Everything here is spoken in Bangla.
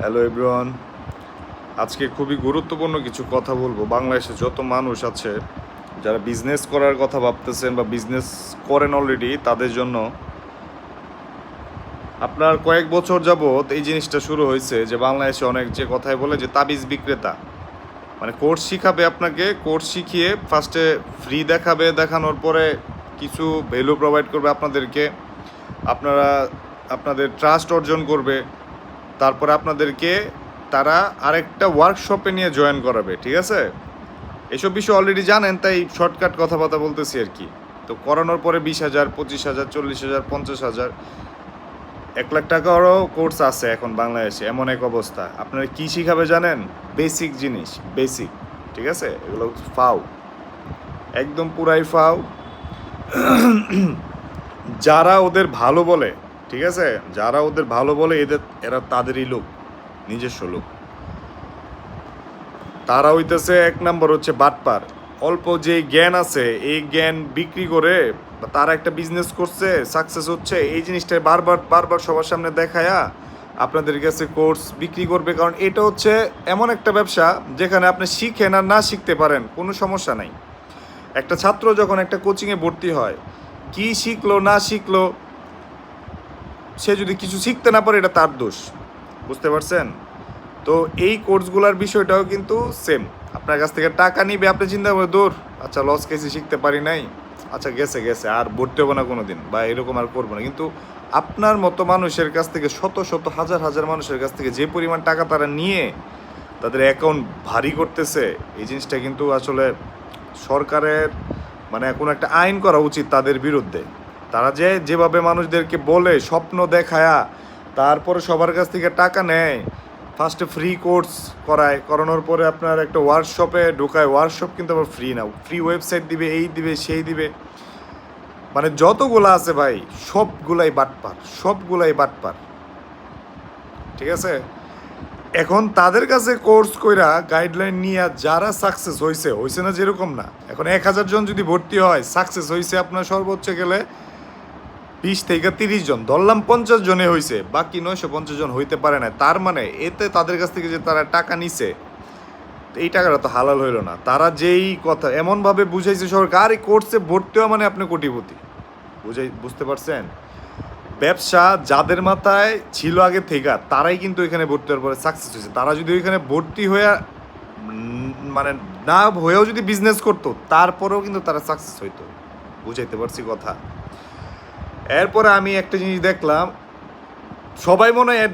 হ্যালো এভরিওয়ান, আজকে খুবই গুরুত্বপূর্ণ কিছু কথা বলবো। বাংলাদেশে যত মানুষ আছে যারা বিজনেস করার কথা ভাবতেছেন বা বিজনেস করেন অলরেডি, তাদের জন্য আপনার কয়েক বছর যাবৎ এই জিনিসটা শুরু হয়েছে যে বাংলাদেশে অনেক যে কথাই বলে যে তাবিজ বিক্রেতা, মানে কোর্স শিখাবে আপনাকে, কোর্স শিখিয়ে ফার্স্টে ফ্রি দেখাবে, দেখানোর পরে কিছু ভ্যালু প্রোভাইড করবে আপনাদেরকে, আপনারা আপনাদের ট্রাস্ট অর্জন করবে, তারপরে আপনাদেরকে তারা আরেকটা ওয়ার্কশপে নিয়ে জয়েন করাবে। ঠিক আছে, এসব বিষয় অলরেডি জানেন, তাই শর্টকাট কথাবার্তা বলতেছি আর কি। তো করানোর পরে 20,000, 25,000, 40,000, 50,000, 1 লাখ টাকারও কোর্স আছে এখন বাংলাদেশে। এমন এক অবস্থা। আপনারা কি শিখাবে জানেন? বেসিক জিনিস, বেসিক। ঠিক আছে, এগুলো ফাও, একদম পুরাই ফাও। যারা ওদের ভালো বলে, ঠিক আছে, যারা ওদের ভালো বলে এরা তাদেরই লোক, নিজস্ব লোক। তারা হইতেছে 1 নম্বর হচ্ছে বাটপার। অল্প যে জ্ঞান আছে এই জ্ঞান বিক্রি করে তারা একটা বিজনেস করছে, সাকসেস হচ্ছে, এই জিনিসটা বারবার বারবার সবার সামনে দেখায়া আপনাদের কাছে কোর্স বিক্রি করবে। কারণ এটা হচ্ছে এমন একটা ব্যবসা যেখানে আপনি শিখেন আর না শিখতে পারেন, কোনো সমস্যা নাই। একটা ছাত্র যখন একটা কোচিংয়ে ভর্তি হয়, কি শিখলো না শিখলো, সে যদি কিছু শিখতে না পারে এটা তার দোষ। বুঝতে পারছেন? তো এই কোর্সগুলোর বিষয়টাও কিন্তু সেম। আপনার কাছ থেকে টাকা নিবে, আপনি চিন্তা করে দূর, আচ্ছা লস কেসে শিখতে পারি নাই, আচ্ছা গেছে গেছে, আর ভর্তি হবো না কোনো দিন, বা এরকম আর করবো না। কিন্তু আপনার মতো মানুষের কাছ থেকে, শত শত হাজার হাজার মানুষের কাছ থেকে যে পরিমাণ টাকা তারা নিয়ে তাদের অ্যাকাউন্ট ভারী করতেছে, এই জিনিসটা কিন্তু আসলে সরকারের মানে কোনো একটা আইন করা উচিত তাদের বিরুদ্ধে। তারা যেভাবে মানুষদেরকে বলে, স্বপ্ন দেখায়া, তারপরে সবার কাছ থেকে টাকা নেয়, ফার্স্টে ফ্রি কোর্স করায়, করানোর পরে আপনার একটা ওয়ার্কশপে ঢোকায়। ওয়ার্কশপ কিন্তু আবার ফ্রি না, ফ্রি ওয়েবসাইট দিবে, এই দিবে সেই দিবে, মানে যতগুলা আছে ভাই সবগুলাই বাটপার, সবগুলাই বাটপার। ঠিক আছে, এখন তাদের কাছে কোর্স কইরা গাইডলাইন নিয়ে যারা সাকসেস হয়েছে, হয়েছে না যেরকম না, এখন 1,000 জন যদি ভর্তি হয়, সাকসেস হয়েছে আপনার সর্বোচ্চ গেলে 20 থেকে 30 জন, ধরলাম 50 জনে হয়েছে, বাকি 950 জন হইতে পারে না। তার মানে এতে তাদের কাছ থেকে যে তারা টাকা নিছে, এই টাকাটা তো হালাল হইল না। তারা যেই কথা এমনভাবে বুঝাইছে সরকার, এই কোর্সে ভর্তি হওয়া মানে আপনি কোটিপতি। বুঝতে পারছেন? ব্যবসা যাদের মাথায় ছিল আগে থেকে, তারাই কিন্তু এখানে ভর্তি হওয়ার পরে সাকসেস হয়েছে। তারা যদি ওইখানে ভর্তি হয়ে মানে না হয়েও যদি বিজনেস করতো, তারপরেও কিন্তু তারা সাকসেস হইতো। বুঝাইতে পারছি কথা? এরপরে আমি একটা জিনিস দেখলাম, সবাই মনে হয় অ্যাড